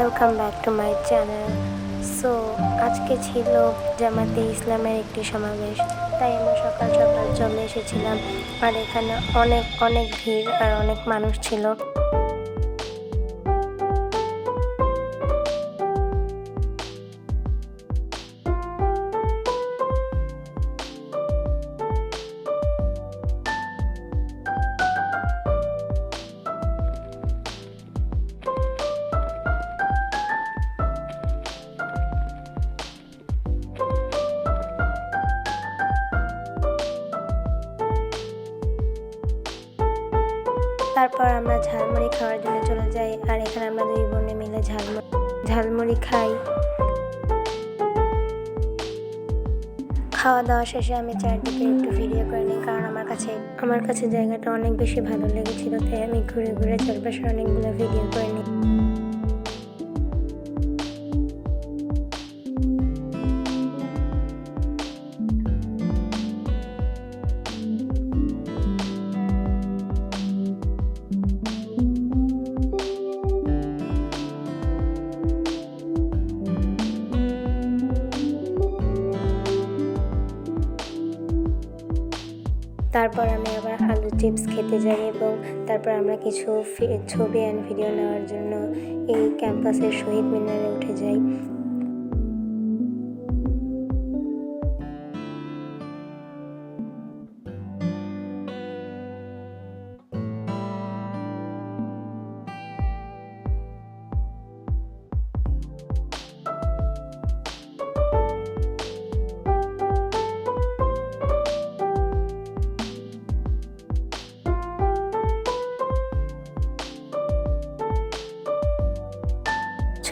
Welcome back to my channel. So আজকে ছিল জামাতে ইসলামের একটি সমাবেশ, তাই আমরা সকাল সকাল চলে এসেছিলাম। আর এখানে অনেক অনেক ভিড় আর অনেক মানুষ ছিল। তারপর আমরা ঝালমুড়ি খাওয়ার জন্য চলে যাই, আর এখানে আমরা দুই বোনে মিলে ঝালমুড়ি খাই। খাওয়া দাওয়া শেষে আমি চারদিকে একটু ভিডিও করে নিই, কারণ আমার কাছে জায়গাটা অনেক বেশি ভালো লেগেছিল, তাই আমি ঘুরে ঘুরে চারপাশে অনেকগুলো ভিডিও করে নিই। তারপর আমি আবার আলু চিপস খেতে যাই এবং তারপর আমরা কিছু ছবি অ্যান্ড ভিডিও নেওয়ার জন্য এই ক্যাম্পাসের শহীদ মিনারে উঠে যাই।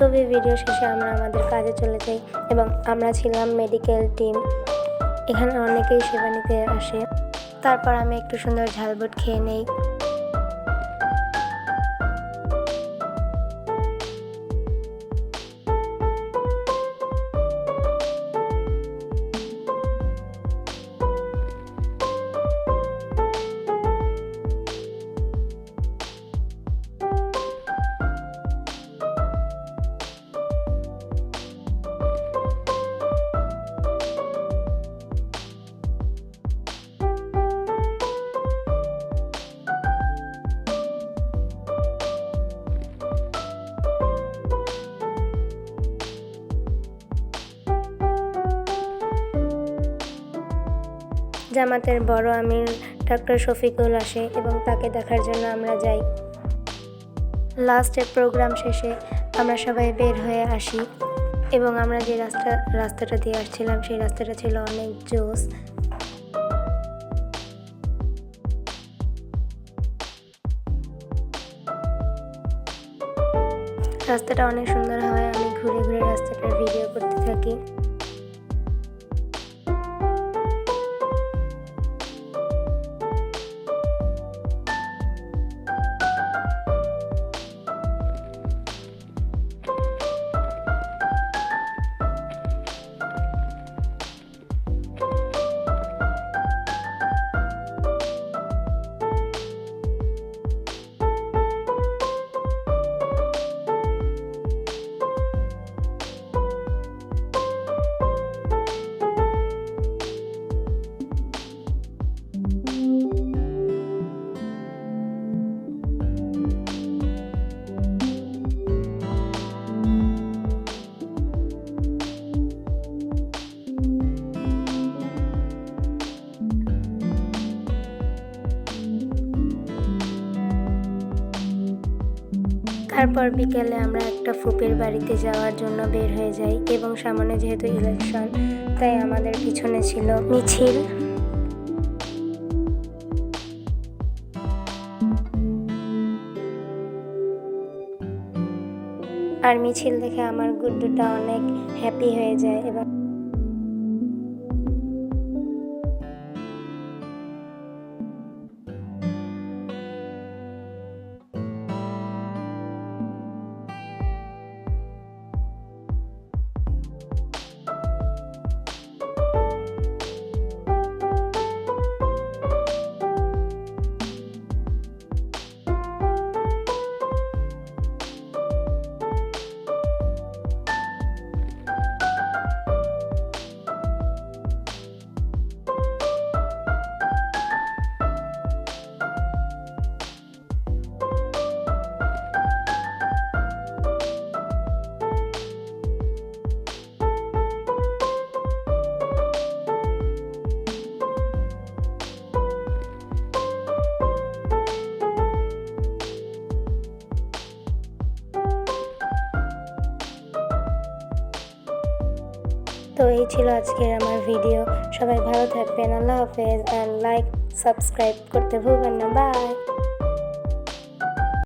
ছবি ভিডিও শেষে আমরা আমাদের কাজে চলে যাই এবং আমরা ছিলাম মেডিকেল টিম। এখানে অনেকেই সেবা নিতে আসে। তারপর আমি একটু সুন্দর ঝালবুট খেয়ে নেই। জামাতের বড় আমির ডক্টর শফিকুল আসে এবং তাকে দেখার জন্য আমরা যাই। লাস্টের প্রোগ্রাম শেষে আমরা সবাই বের হয়ে আসি এবং আমরা যে রাস্তাটা দিয়ে আসছিলাম সেই রাস্তাটা ছিল অনেক জোস। রাস্তাটা অনেক সুন্দর হয়, আমি ঘুরে ঘুরে রাস্তাটার ভিডিও করতে থাকি। তারপর বিকেলে আমরা একটা ফুপির বাড়িতে যাওয়ার জন্য বের হয়ে যাই এবং সামনে যেহেতু ইলেকশন, তাই আমাদের পিছনে ছিল মিছিল। আর মিছিল দেখে আমার গুড্ডুটা অনেক হ্যাপি হয়ে যায় এবং তো এই ছিল আজকের আমার ভিডিও। সবাই ভালো থাকবেন। আল্লাহ হাফেজ। আর লাইক সাবস্ক্রাইব করতে ভুলবেন না। বাই।